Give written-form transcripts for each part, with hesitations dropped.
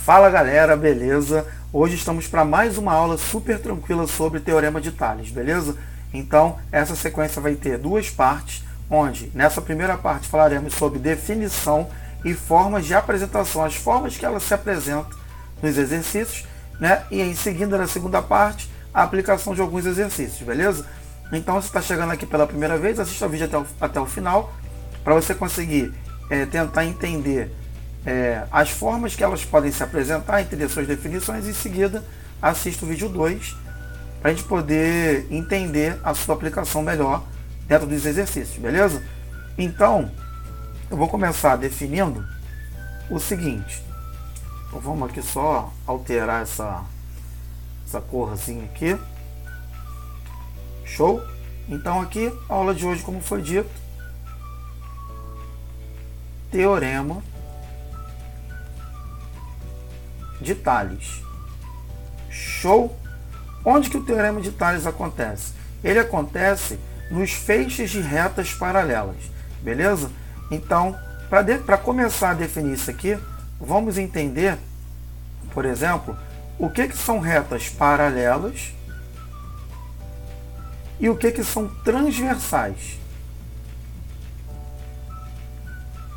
Fala galera, beleza? Hoje estamos para mais uma aula super tranquila sobre Teorema de Tales, beleza? Então, essa sequência vai ter duas partes, onde nessa primeira parte falaremos sobre definição e formas de apresentação, as formas que ela se apresenta nos exercícios, né? E em seguida, na segunda parte, a aplicação de alguns exercícios, beleza? Então, se está chegando aqui pela primeira vez, assista o vídeo até o final, para você conseguir tentar entender as formas que elas podem se apresentar, entender suas definições, e em seguida assista o vídeo 2 para a gente poder entender a sua aplicação melhor dentro dos exercícios, beleza? Então, eu vou começar definindo o seguinte. Então, vamos aqui só alterar essa corzinha aqui. Show? Então aqui, a aula de hoje, como foi dito, Teorema de Tales. Show? Onde que o Teorema de Tales acontece? Ele acontece nos feixes de retas paralelas, beleza? Então, para começar a definir isso aqui, vamos entender, por exemplo, o que são retas paralelas e o que são transversais.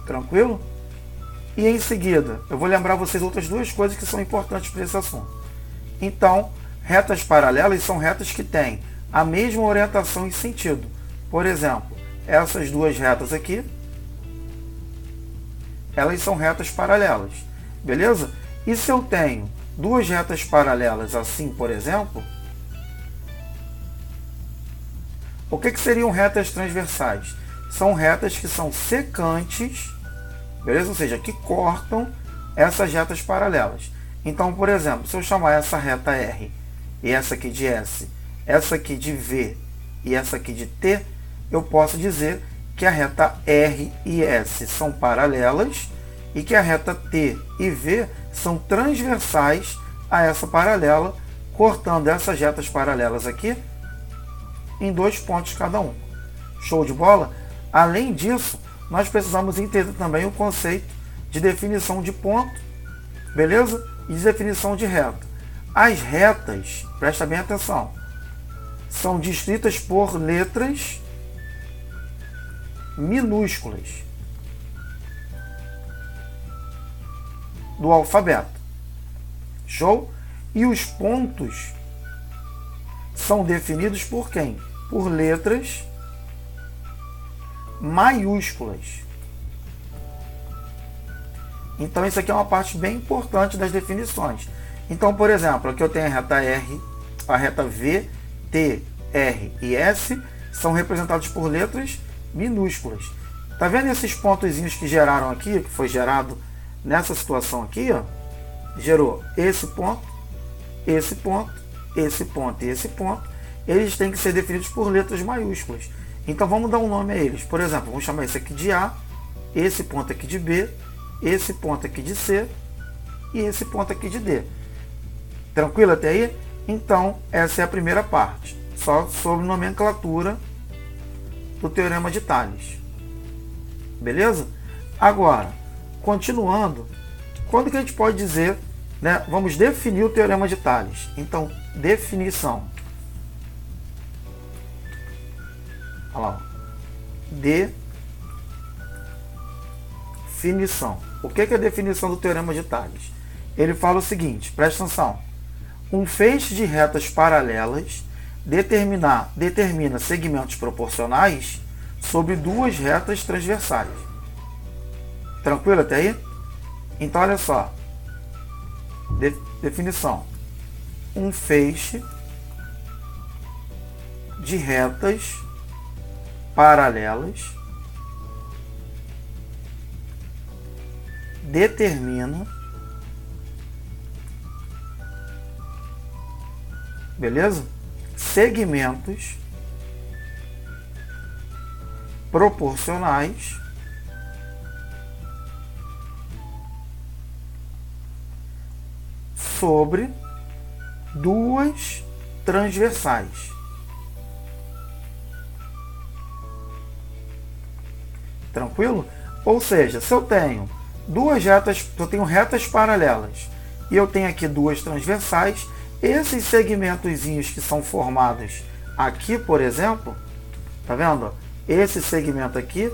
Tranquilo? E em seguida, eu vou lembrar vocês outras duas coisas que são importantes para esse assunto. Então, retas paralelas são retas que têm a mesma orientação e sentido. Por exemplo, essas duas retas aqui, elas são retas paralelas, beleza? E se eu tenho duas retas paralelas assim, por exemplo, o que seriam retas transversais? São retas que são secantes, beleza? Ou seja, que cortam essas retas paralelas. Então, por exemplo, se eu chamar essa reta R e essa aqui de S, essa aqui de V e essa aqui de T, eu posso dizer que a reta R e S são paralelas e que a reta T e V são transversais a essa paralela, cortando essas retas paralelas aqui em 2 pontos cada um. Show de bola? Além disso, nós precisamos entender também o conceito de definição de ponto, beleza? E de definição de reta. As retas, presta bem atenção, são descritas por letras minúsculas do alfabeto. Show? E os pontos são definidos por quem? Por letras maiúsculas. Então isso aqui é uma parte bem importante das definições. Então, por exemplo, aqui eu tenho a reta R, a reta V, T, R e S são representados por letras minúsculas. Tá vendo esses pontozinhos que geraram aqui, que foi gerado nessa situação aqui, ó? Gerou esse ponto, esse ponto, esse ponto e esse ponto. Eles têm que ser definidos por letras maiúsculas. Então vamos dar um nome a eles. Por exemplo, vamos chamar esse aqui de A, esse ponto aqui de B, esse ponto aqui de C e esse ponto aqui de D. Tranquilo até aí? Então, essa é a primeira parte, só sobre nomenclatura do Teorema de Tales. Beleza? Agora, continuando, quando que a gente pode dizer, né? Vamos definir o Teorema de Tales. Então, definição. Olha lá. Definição. O que é a definição do Teorema de Tales? Ele fala o seguinte, presta atenção. Um feixe de retas paralelas determina segmentos proporcionais sobre duas retas transversais. Tranquilo até aí? Então, olha só. Definição. Um feixe de retas paralelas determina, beleza? Segmentos proporcionais sobre duas transversais. Tranquilo? Ou seja, se eu tenho duas retas, eu tenho retas paralelas e eu tenho aqui duas transversais. Esses segmentozinhos que são formados aqui, por exemplo, tá vendo? Esse segmento aqui,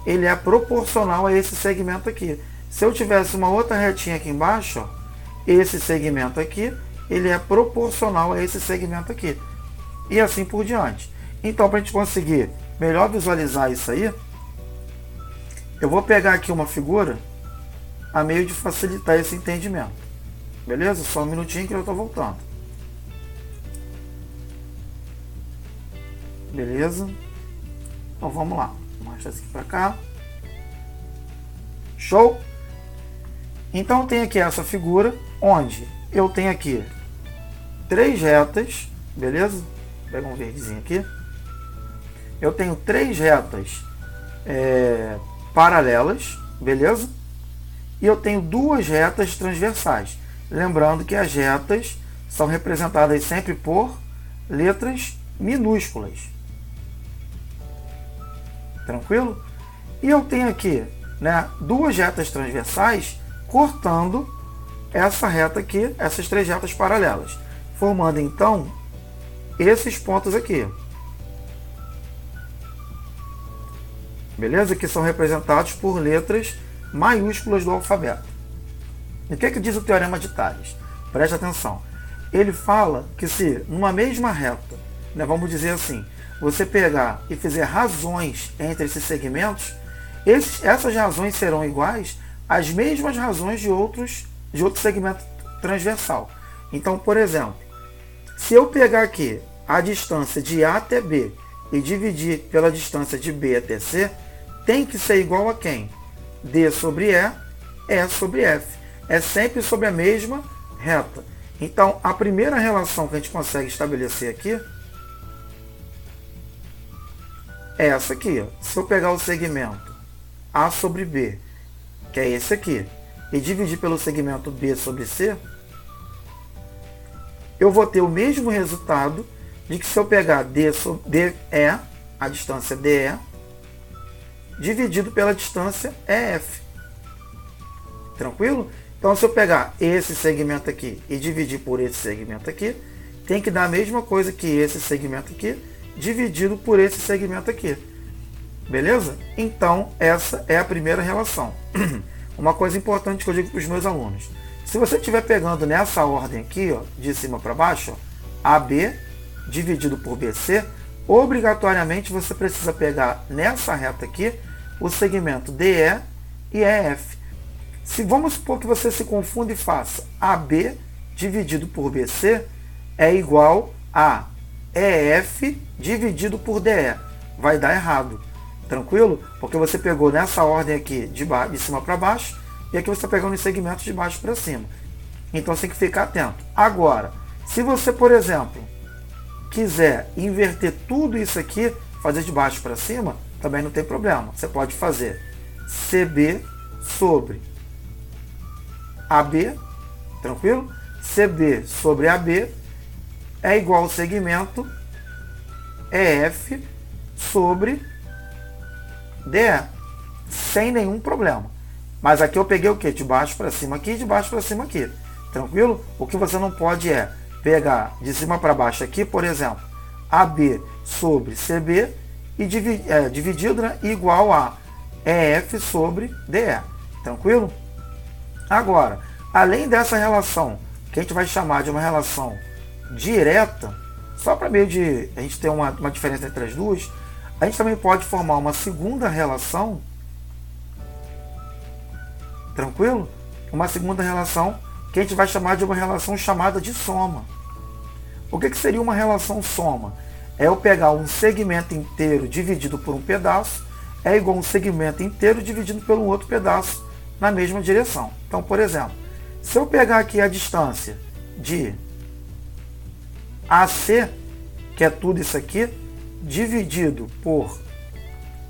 ele é proporcional a esse segmento aqui. Se eu tivesse uma outra retinha aqui embaixo, ó, esse segmento aqui, ele é proporcional a esse segmento aqui. E assim por diante. Então, para a gente conseguir melhor visualizar isso aí, eu vou pegar aqui uma figura a meio de facilitar esse entendimento. Beleza? Só um minutinho que eu estou voltando. Beleza? Então vamos lá. Vou mostrar isso aqui para cá. Show? Então tem aqui essa figura onde eu tenho aqui três retas. Beleza? Vou pegar um verdezinho aqui. Eu tenho três retas paralelas. Beleza? E eu tenho duas retas transversais. Lembrando que as retas são representadas sempre por letras minúsculas. Tranquilo? E eu tenho aqui, né, duas retas transversais cortando essa reta aqui, essas três retas paralelas, formando então esses pontos aqui. Beleza? Que são representados por letras maiúsculas do alfabeto. E o que diz o Teorema de Tales? Preste atenção. Ele fala que se numa mesma reta, né, vamos dizer assim, você pegar e fizer razões entre esses segmentos, essas razões serão iguais às mesmas razões de outro segmento transversal. Então, por exemplo, se eu pegar aqui a distância de A até B e dividir pela distância de B até C, tem que ser igual a quem? D sobre E sobre F. É sempre sobre a mesma reta. Então, a primeira relação que a gente consegue estabelecer aqui é essa aqui. Ó. Se eu pegar o segmento A sobre B, que é esse aqui, e dividir pelo segmento B sobre C, eu vou ter o mesmo resultado de que se eu pegar DE, a distância DE, dividido pela distância EF. Tranquilo? Então, se eu pegar esse segmento aqui e dividir por esse segmento aqui, tem que dar a mesma coisa que esse segmento aqui, dividido por esse segmento aqui. Beleza? Então, essa é a primeira relação. Uma coisa importante que eu digo para os meus alunos. Se você estiver pegando nessa ordem aqui, ó, de cima para baixo, ó, AB dividido por BC, obrigatoriamente você precisa pegar nessa reta aqui o segmento DE e EF. Se vamos supor que você se confunda e faça AB dividido por BC é igual a EF dividido por DE. Vai dar errado. Tranquilo? Porque você pegou nessa ordem aqui de cima para baixo e aqui você está pegando os segmentos de baixo para cima. Então você tem que ficar atento. Agora, se você, por exemplo, quiser inverter tudo isso aqui, fazer de baixo para cima, também não tem problema. Você pode fazer CB sobre AB, tranquilo? CB sobre AB é igual ao segmento EF sobre DE, sem nenhum problema. Mas aqui eu peguei o que? De baixo para cima aqui, de baixo para cima aqui. Tranquilo? O que você não pode é pegar de cima para baixo aqui, por exemplo, AB sobre CB e dividido, né, igual a EF sobre DE. Tranquilo? Agora, além dessa relação, que a gente vai chamar de uma relação direta, só para meio de a gente ter uma diferença entre as duas, a gente também pode formar uma segunda relação, tranquilo? Uma segunda relação que a gente vai chamar de uma relação chamada de soma. O que seria uma relação soma? É eu pegar um segmento inteiro dividido por um pedaço, é igual a um segmento inteiro dividido por um outro pedaço na mesma direção. Então, por exemplo, se eu pegar aqui a distância de AC, que é tudo isso aqui, dividido por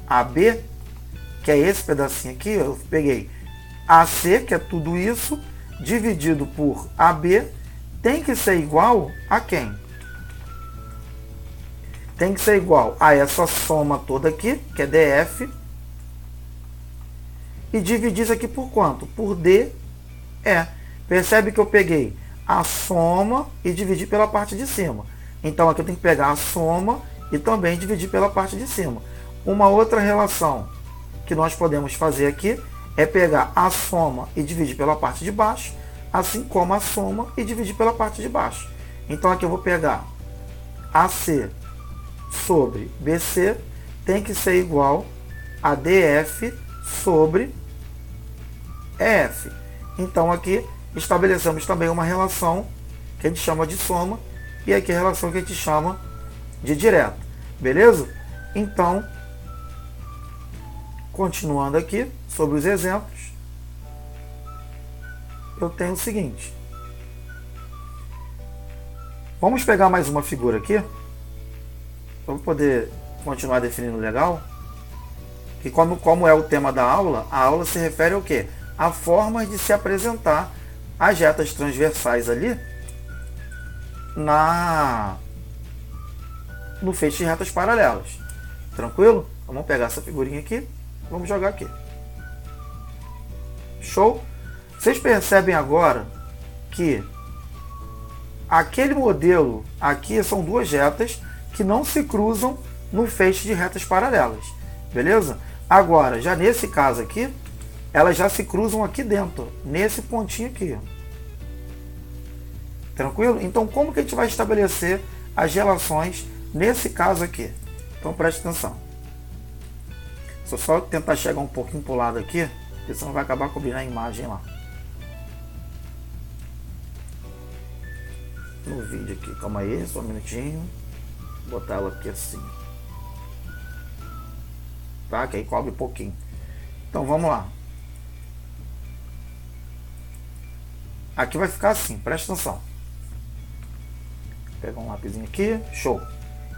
AB, que é esse pedacinho aqui, eu peguei AC, que é tudo isso, dividido por AB, tem que ser igual a quem? Tem que ser igual a essa soma toda aqui, que é DF, e dividir isso aqui por quanto? Por DE. Percebe que eu peguei a soma e dividi pela parte de cima. Então aqui eu tenho que pegar a soma e também dividir pela parte de cima. Uma outra relação que nós podemos fazer aqui é pegar a soma e dividir pela parte de baixo, assim como a soma e dividir pela parte de baixo. Então aqui eu vou pegar AC sobre BC, tem que ser igual a DF sobre EF. Então aqui estabelecemos também uma relação que a gente chama de soma e aqui a relação que a gente chama de direto. Beleza? Então, continuando aqui sobre os exemplos, eu tenho o seguinte. Vamos pegar mais uma figura aqui, para poder continuar definindo legal. Que como é o tema da aula, a aula se refere ao quê? A forma de se apresentar as retas transversais ali no feixe de retas paralelas. Tranquilo? Então, vamos pegar essa figurinha aqui, vamos jogar aqui. Show? Vocês percebem agora que aquele modelo aqui são duas retas que não se cruzam no feixe de retas paralelas. Beleza? Agora, já nesse caso aqui, elas já se cruzam aqui dentro, nesse pontinho aqui. Tranquilo? Então, como que a gente vai estabelecer as relações nesse caso aqui? Então, preste atenção. Só tentar chegar um pouquinho para o lado aqui, porque senão vai acabar cobrindo a imagem lá. No vídeo aqui, calma aí, só um minutinho. Vou botar ela aqui assim. Tá? Que aí cobre um pouquinho. Então, vamos lá. Aqui vai ficar assim, presta atenção. Vou pegar um lapisinho aqui, show.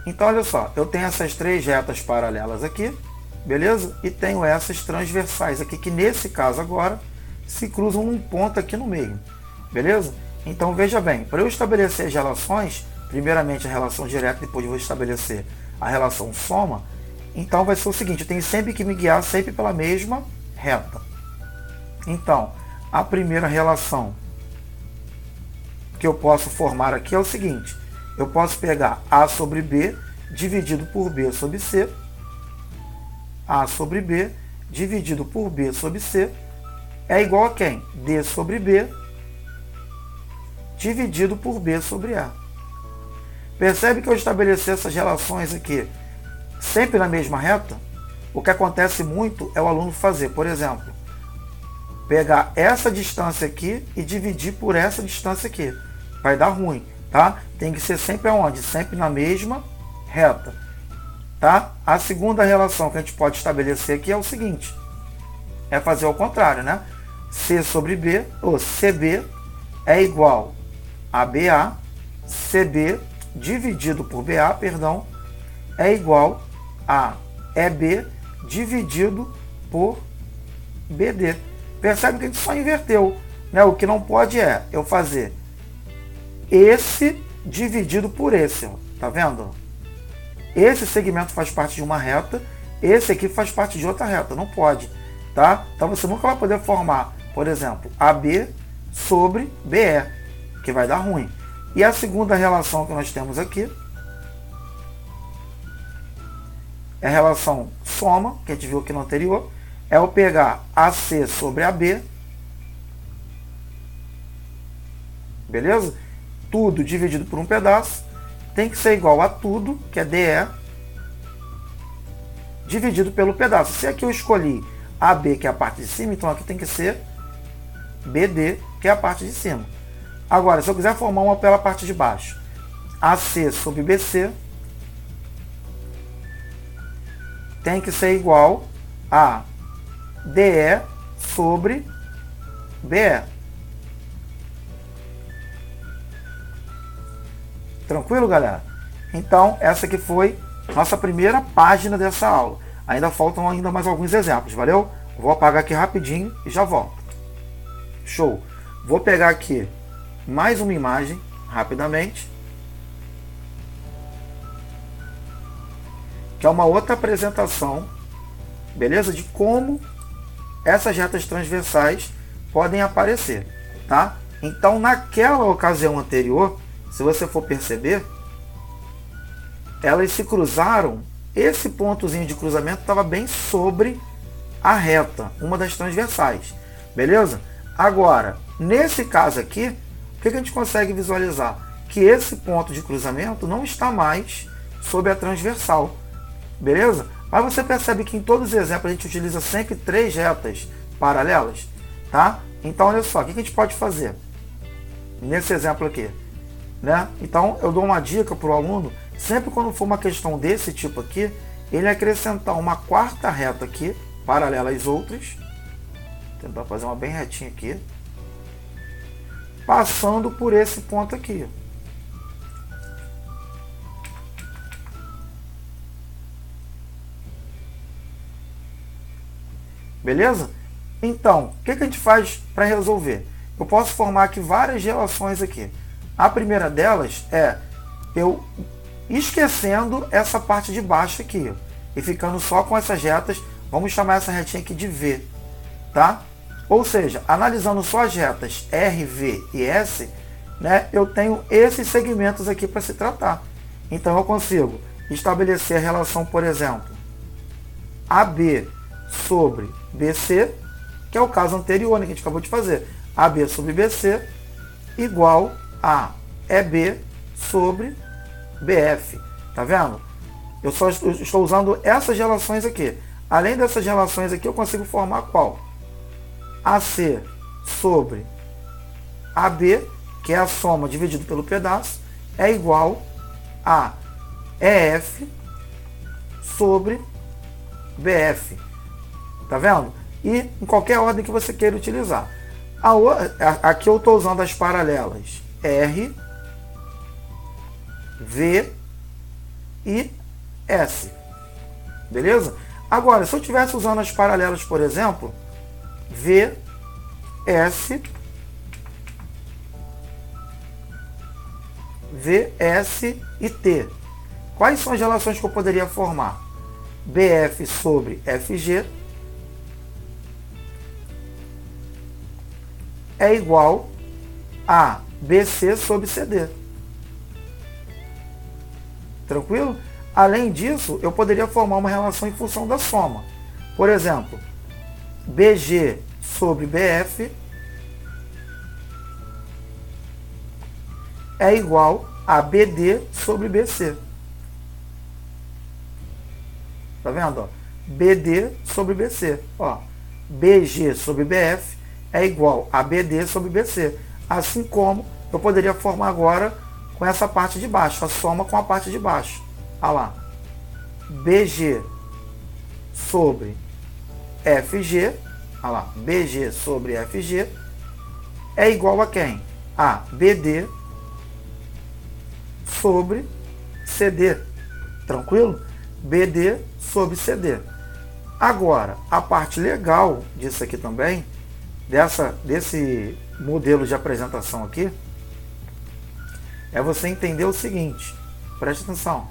Então, olha só, eu tenho essas três retas paralelas aqui, beleza? E tenho essas transversais aqui, que nesse caso agora, se cruzam num ponto aqui no meio, beleza? Então, veja bem, para eu estabelecer as relações, primeiramente a relação direta, depois eu vou estabelecer a relação soma, então vai ser o seguinte, eu tenho sempre que me guiar sempre pela mesma reta. Então, a primeira relação que eu posso formar aqui é o seguinte, eu posso pegar A sobre B dividido por B sobre C, A sobre B dividido por B sobre C é igual a quem? D sobre B dividido por B sobre A. Percebe que eu estabeleci essas relações aqui sempre na mesma reta? O que acontece muito é o aluno fazer, por exemplo, pegar essa distância aqui e dividir por essa distância aqui. Vai dar ruim, tá? Tem que ser sempre aonde? Sempre na mesma reta, tá? A segunda relação que a gente pode estabelecer aqui é o seguinte, é fazer o contrário, né? C sobre B, ou CB é igual a BA, CB dividido por BA, perdão, é igual a EB dividido por BD. Percebe que a gente só inverteu, né? O que não pode é eu fazer esse dividido por esse, ó. Tá vendo? Esse segmento faz parte de uma reta, esse aqui faz parte de outra reta, não pode, tá? Então você nunca vai poder formar, por exemplo, AB sobre BE, que vai dar ruim. E a segunda relação que nós temos aqui é a relação soma, que a gente viu aqui no anterior, é eu pegar AC sobre AB, beleza? Tudo dividido por um pedaço, tem que ser igual a tudo, que é DE, dividido pelo pedaço. Se aqui eu escolhi AB, que é a parte de cima, então aqui tem que ser BD, que é a parte de cima. Agora, se eu quiser formar uma pela parte de baixo, AC sobre BC, tem que ser igual a DE sobre BE. Tranquilo, galera? Então, essa aqui foi nossa primeira página dessa aula. Ainda faltam mais alguns exemplos, valeu? Vou apagar aqui rapidinho e já volto. Show! Vou pegar aqui mais uma imagem, rapidamente, que é uma outra apresentação, beleza? De como essas retas transversais podem aparecer, tá? Então, naquela ocasião anterior, se você for perceber, elas se cruzaram, esse pontozinho de cruzamento estava bem sobre a reta, uma das transversais, beleza? Agora, nesse caso aqui, o que a gente consegue visualizar? Que esse ponto de cruzamento não está mais sobre a transversal, beleza? Mas você percebe que em todos os exemplos a gente utiliza sempre 3 retas paralelas, tá? Então, olha só, o que a gente pode fazer nesse exemplo aqui, né? Então, eu dou uma dica para o aluno, sempre quando for uma questão desse tipo aqui, ele acrescentar uma 4ª reta aqui, paralela às outras, tentar fazer uma bem retinha aqui, passando por esse ponto aqui. Beleza? Então, o que a gente faz para resolver? Eu posso formar aqui várias relações aqui. A primeira delas é eu esquecendo essa parte de baixo aqui, ó, e ficando só com essas retas. Vamos chamar essa retinha aqui de V, tá? Ou seja, analisando só as retas R, V e S, né, eu tenho esses segmentos aqui para se tratar. Então eu consigo estabelecer a relação, por exemplo, AB sobre BC, que é o caso anterior, né, que a gente acabou de fazer. AB sobre BC igual a EB sobre BF. Tá vendo? Eu só estou usando essas relações aqui. Além dessas relações aqui, eu consigo formar qual? AC sobre AB, que é a soma dividido pelo pedaço, é igual a EF sobre BF. Tá vendo? E em qualquer ordem que você queira utilizar. Aqui eu estou usando as paralelas R, V e S. Beleza? Agora, se eu estivesse usando as paralelas, por exemplo, V, S, V, S e T. Quais são as relações que eu poderia formar? BF sobre FG é igual a BC sobre CD. Tranquilo? Além disso, eu poderia formar uma relação em função da soma. Por exemplo, BG sobre BF é igual a BD sobre BC. Tá vendo? Ó? BD sobre BC. Ó, BG sobre BF é igual a BD sobre BC. Assim como eu poderia formar agora com essa parte de baixo, a soma com a parte de baixo. Olha lá. BG sobre FG, olha lá, BG sobre FG é igual a quem? A BD sobre CD. Tranquilo? BD sobre CD. Agora, a parte legal disso aqui também, desse modelo de apresentação aqui, é você entender o seguinte, preste atenção,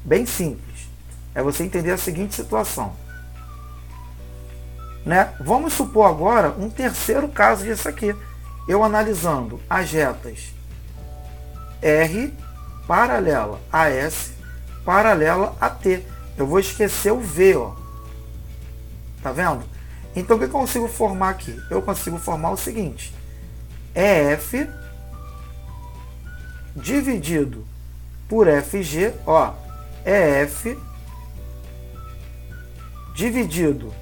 bem simples, é você entender a seguinte situação, né? Vamos supor agora um terceiro caso disso aqui, eu analisando as retas R paralela a S paralela a T, eu vou esquecer o V, ó, tá vendo? Então o que eu consigo formar aqui? Eu consigo formar o seguinte, EF dividido por FG, ó, EF dividido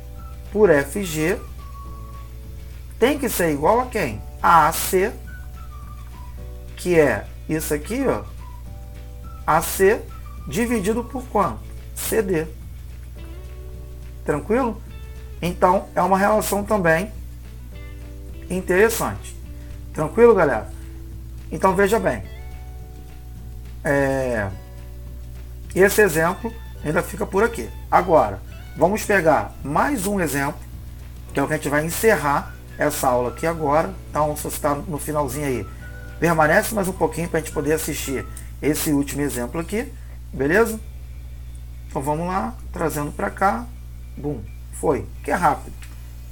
por FG tem que ser igual a quem? A AC, que é isso aqui, ó, AC dividido por quanto? CD. Tranquilo? Então, é uma relação também interessante. Tranquilo, galera? Então, veja bem. Esse exemplo ainda fica por aqui. Agora, vamos pegar mais um exemplo, que é o que a gente vai encerrar essa aula aqui agora. Então, se você está no finalzinho aí, permanece mais um pouquinho para a gente poder assistir esse último exemplo aqui. Beleza? Então, vamos lá, trazendo para cá. Bum. Foi, que é rápido.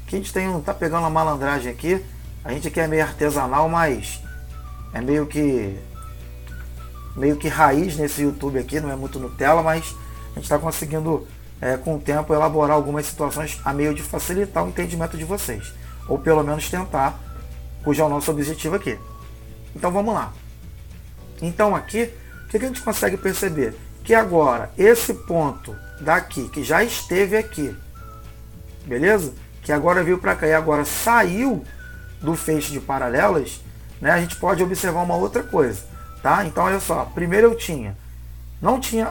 Aqui a gente tá pegando uma malandragem aqui, A gente aqui é meio artesanal, mas é meio que raiz nesse YouTube aqui, não é muito Nutella, mas a gente está conseguindo, com o tempo, elaborar algumas situações a meio de facilitar o entendimento de vocês. Ou pelo menos tentar, cujo é o nosso objetivo aqui. Então vamos lá. Então aqui, o que a gente consegue perceber? Que agora, esse ponto daqui, que já esteve aqui, beleza? Que agora veio para cá e agora saiu do feixe de paralelas, né? A gente pode observar uma outra coisa, tá? Então olha só, primeiro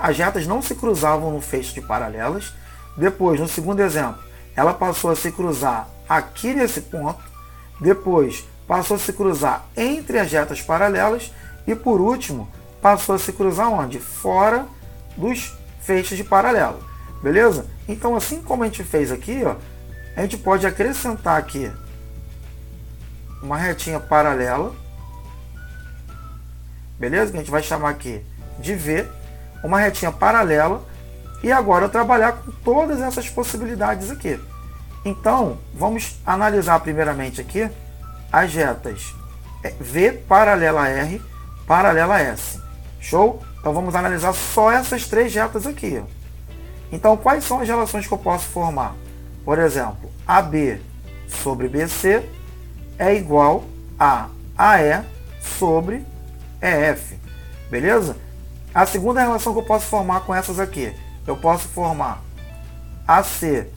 as retas não se cruzavam no feixe de paralelas. Depois, no segundo exemplo, ela passou a se cruzar aqui nesse ponto. Depois, passou a se cruzar entre as retas paralelas. E por último, passou a se cruzar onde? Fora dos feixes de paralelo. Beleza? Então, assim como a gente fez aqui, ó, a gente pode acrescentar aqui uma retinha paralela. Beleza? Que a gente vai chamar aqui de V. Uma retinha paralela. E agora eu trabalhar com todas essas possibilidades aqui. Então, vamos analisar primeiramente aqui as retas V paralela a R, paralela a S. Show? Então vamos analisar só essas três retas aqui. Então, quais são as relações que eu posso formar? Por exemplo, AB sobre BC é igual a AE sobre EF. Beleza? A segunda relação que eu posso formar com essas aqui, eu posso formar AC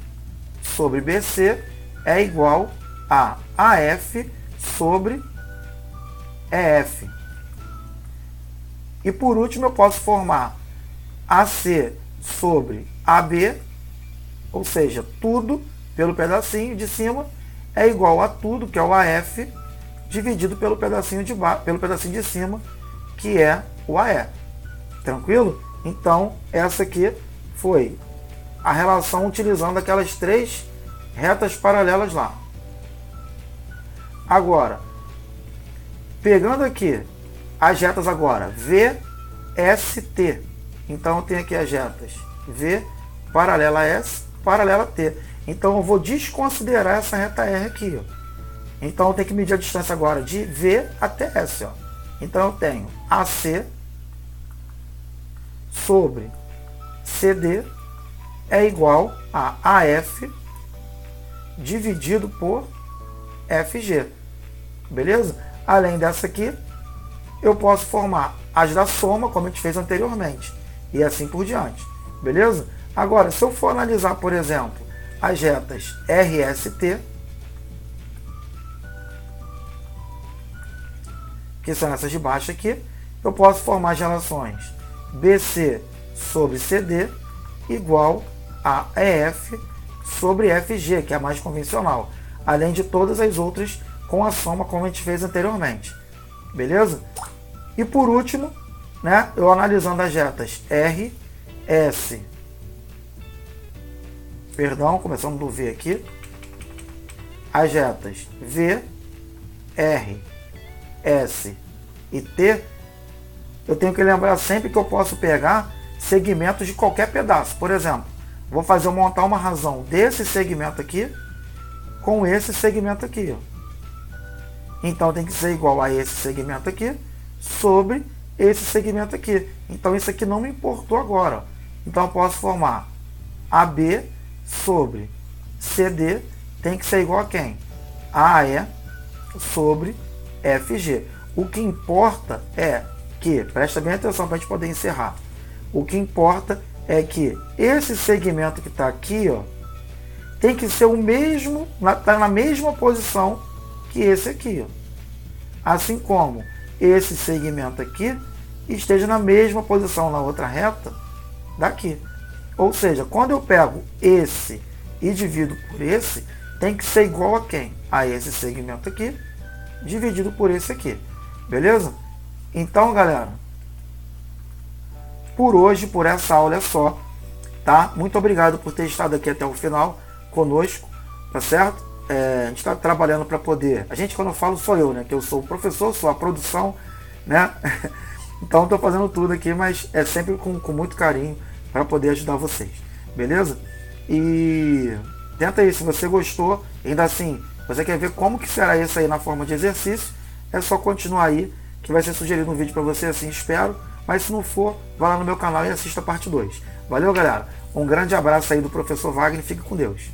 sobre BC é igual a AF sobre EF. E por último eu posso formar AC sobre AB, ou seja, tudo pelo pedacinho de cima é igual a tudo, que é o AF, dividido pelo pedacinho de cima, que é o AE. Tranquilo? Então, essa aqui foi a relação utilizando aquelas três retas paralelas lá. Agora, pegando aqui as retas agora, VST. Então, eu tenho aqui as retas V paralela a S, paralela a T. Então, eu vou desconsiderar essa reta R aqui. Ó. Então, eu tenho que medir a distância agora de V até S. Ó. Então, eu tenho AC sobre CD é igual a AF dividido por FG. Beleza? Além dessa aqui, eu posso formar as da soma, como a gente fez anteriormente. E assim por diante. Beleza? Agora, se eu for analisar, por exemplo, as retas RST, que são essas de baixo aqui, eu posso formar as relações BC sobre CD igual a EF sobre FG, que é a mais convencional, além de todas as outras com a soma, como a gente fez anteriormente. Beleza? E por último, né, eu analisando as retas R, S, começando do V aqui, as retas V, R, S e T, eu tenho que lembrar sempre que eu posso pegar segmentos de qualquer pedaço. Por exemplo, vou montar uma razão desse segmento aqui com esse segmento aqui. Ó. Então tem que ser igual a esse segmento aqui sobre esse segmento aqui. Então isso aqui não me importou agora. Ó. Então eu posso formar AB sobre CD, tem que ser igual a quem? AE sobre FG. O que importa é que, presta bem atenção para a gente poder encerrar. O que importa é que esse segmento que está aqui, ó, tem que ser o mesmo, tá na mesma posição que esse aqui. Ó. Assim como esse segmento aqui esteja na mesma posição na outra reta daqui. Ou seja, quando eu pego esse e divido por esse, tem que ser igual a quem? A esse segmento aqui, dividido por esse aqui. Beleza? Então, galera, por hoje, por essa aula é só, tá? Muito obrigado por ter estado aqui até o final conosco, tá certo? A gente está trabalhando para poder... A gente, quando eu falo, sou eu, né? Que eu sou o professor, sou a produção, né? Então, estou fazendo tudo aqui, mas é sempre com muito carinho para poder ajudar vocês, beleza? E tenta aí, se você gostou, ainda assim, Você quer ver como que será isso aí na forma de exercício? É só continuar aí, que vai ser sugerido um vídeo para você, assim espero. Mas se não for, vá lá no meu canal e assista a parte 2. Valeu, galera? Um grande abraço aí do professor Wagner. Fique com Deus.